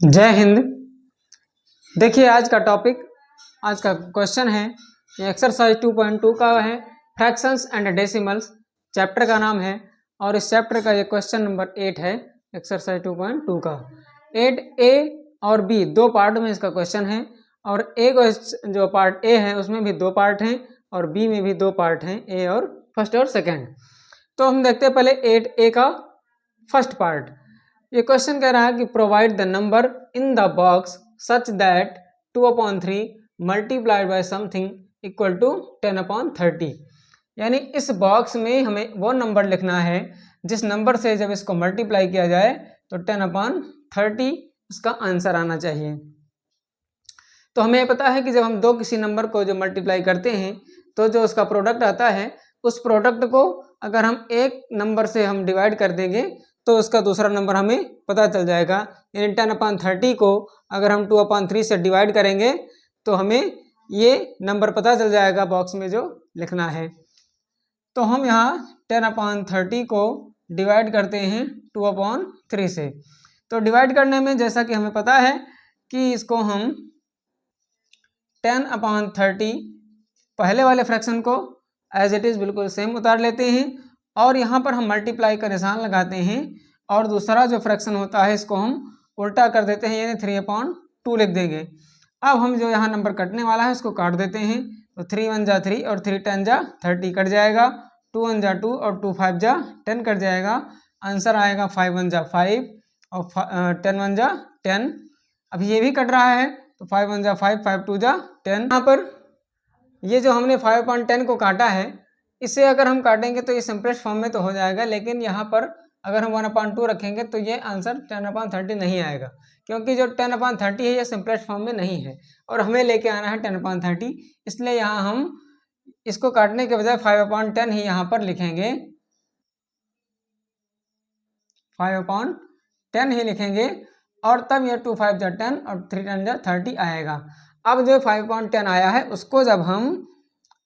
जय हिंद। देखिए आज का टॉपिक, आज का क्वेश्चन है, ये एक्सरसाइज 2.2 का है, फ्रैक्शंस एंड डेसिमल्स। चैप्टर का नाम है और इस चैप्टर का ये क्वेश्चन नंबर 8 है, एक्सरसाइज 2.2 का। 8A और B दो पार्ट में इसका क्वेश्चन है और ए जो पार्ट ए है उसमें भी दो पार्ट हैं और बी में भी दो पार्ट हैं, ए और फर्स्ट और सेकेंड। तो हम देखते हैं पहले 8A का फर्स्ट पार्ट। ये क्वेश्चन कह रहा है कि provide the number in the box such that 2/3 multiplied by something equal to 10/30। यानी इस बॉक्स में हमें वो नंबर लिखना है जिस नंबर से जब इसको मल्टीप्लाई किया जाए तो 10/30 इसका आंसर आना चाहिए। तो हमें पता है कि जब हम दो किसी नंबर को जो मल्टीप्लाई करते हैं तो जो उसका प्रोडक्ट आता है, उस प्रोडक्ट को अगर हम एक नंबर से हम डिवाइड कर देंगे तो उसका दूसरा नंबर हमें पता चल जाएगा। यानी 10/30 को अगर हम 2/3 से डिवाइड करेंगे तो हमें ये नंबर पता चल जाएगा बॉक्स में जो लिखना है। तो हम यहाँ 10/30 को डिवाइड करते हैं 2/3 से। तो डिवाइड करने में जैसा कि हमें पता है कि इसको हम 10/30 पहले वाले फ्रैक्शन को एज इट इज़ बिल्कुल सेम उतार लेते हैं और यहाँ पर हम मल्टीप्लाई का निशान लगाते हैं और दूसरा जो फ्रैक्शन होता है इसको हम उल्टा कर देते हैं, यानी 3/2 लिख देंगे। अब हम जो यहाँ नंबर कटने वाला है उसको काट देते हैं, तो 3 1 जा 3 और 3 10 जा 30 कट जाएगा, 2 1 जा 2 और 2 5 जा 10 कट जाएगा। आंसर आएगा 5 1 जा 5 और 10 1 जा 10। अभी ये भी कट रहा है तो 5 1 जा 5 5 2 जा 10। यहाँ पर ये जो हमने 5/10 को काटा है, इसे अगर हम काटेंगे तो ये सिंपलेस्ट फॉर्म में तो हो जाएगा, लेकिन यहाँ पर अगर हम 1/2 रखेंगे तो ये आंसर 10/30 नहीं आएगा, क्योंकि जो 10/30 है ये सिंपलेस्ट फॉर्म में नहीं है और हमें लेके आना है 10/30। इसलिए यहाँ हम इसको काटने के बजाय 5/10 ही यहाँ पर लिखेंगे, 5/10 ही लिखेंगे और तब ये 2 5 जा 10 और 3 10 जा 30 आएगा। अब जो 5/10 आया है उसको जब हम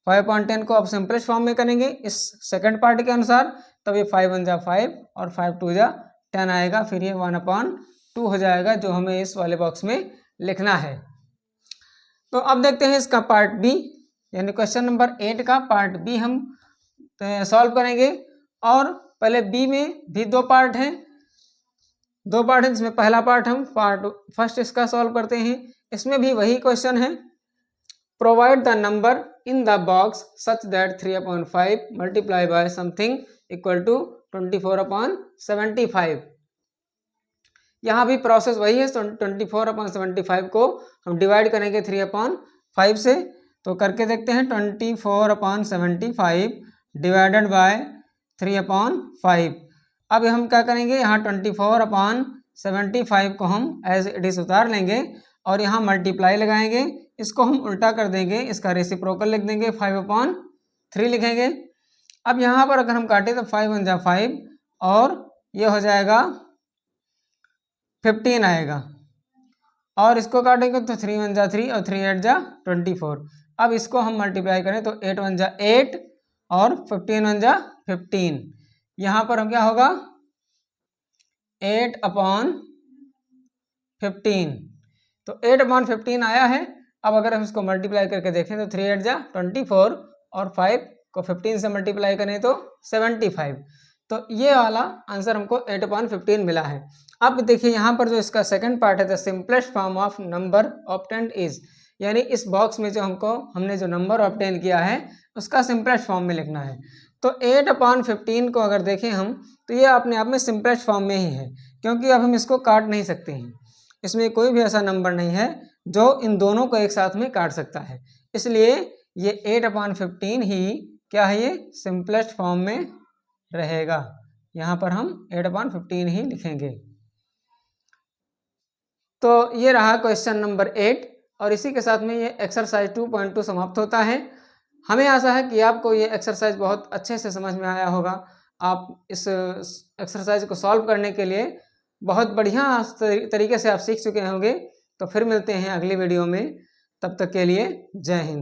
5/10 को अब सिंपलेस्ट फॉर्म में करेंगे इस सेकंड पार्ट के अनुसार, तब ये 5 1 जा 5 और 5 2 जा 10 आएगा। फिर ये 1/2 हो जाएगा जो हमें इस वाले बॉक्स में लिखना है। तो अब देखते हैं इसका पार्ट बी, यानी क्वेश्चन नंबर 8 का पार्ट बी हम सॉल्व करेंगे। और पहले बी में भी दो पार्ट हैं, जिसमें पहला पार्ट हम पार्ट फर्स्ट इसका सॉल्व करते हैं। इसमें भी वही क्वेश्चन है, provide the number in the box such that 3/5 multiply by something equal to 24/75। यहाँ भी प्रोसेस वही है, 24/75 को हम डिवाइड करेंगे 3/5 से। तो करके देखते हैं, 24/75 डिवाइडेड बाय 3/5। अब हम क्या करेंगे, यहाँ 24/75 को हम एज इट इज उतार लेंगे और यहाँ मल्टीप्लाई लगाएंगे, इसको हम उल्टा कर देंगे, इसका रेसिप्रोकल लिख देंगे, 5/3 लिखेंगे। अब यहाँ पर अगर हम काटें तो 5 1 जा 5 और ये हो जाएगा 15 आएगा, और इसको काटेंगे तो 3 1 जा 3 और 3 8 जा 24। अब इसको हम मल्टीप्लाई करें तो 8 1 जा 8 और 15 1 जा 15। यहाँ पर हम क्या होगा, 8/15। तो 8/15 आया है। अब अगर हम इसको मल्टीप्लाई करके देखें तो 3 8 जा 24 और 5 को 15 से मल्टीप्लाई करें तो 75। तो ये वाला आंसर हमको 8/15 मिला है। अब देखिए यहाँ पर जो इसका सेकंड पार्ट है, the simplest form of number obtained is, यानी इस बॉक्स में जो हमने जो नंबर ऑब्टेन किया है उसका सिंपलेस्ट फॉर्म में लिखना है। तो 8/15 को अगर देखें हम तो ये अपने आप में सिंपलेस्ट फॉर्म में ही है, क्योंकि अब हम इसको काट नहीं सकते हैं, इसमें कोई भी ऐसा नंबर नहीं है जो इन दोनों को एक साथ में काट सकता है। इसलिए ये 8/15 ही क्या है, ये सिंपलेस्ट फॉर्म में रहेगा। यहाँ पर हम 8/15 ही लिखेंगे। तो ये रहा क्वेश्चन नंबर 8 और इसी के साथ में ये एक्सरसाइज 2.2 समाप्त होता है। हमें आशा है कि आपको ये एक्सरसाइज बहुत अच्छे से समझ में आया होगा। आप इस एक्सरसाइज को सॉल्व करने के लिए बहुत बढ़िया तरीके से आप सीख चुके होंगे। तो फिर मिलते हैं अगली वीडियो में, तब तक के लिए जय हिंद।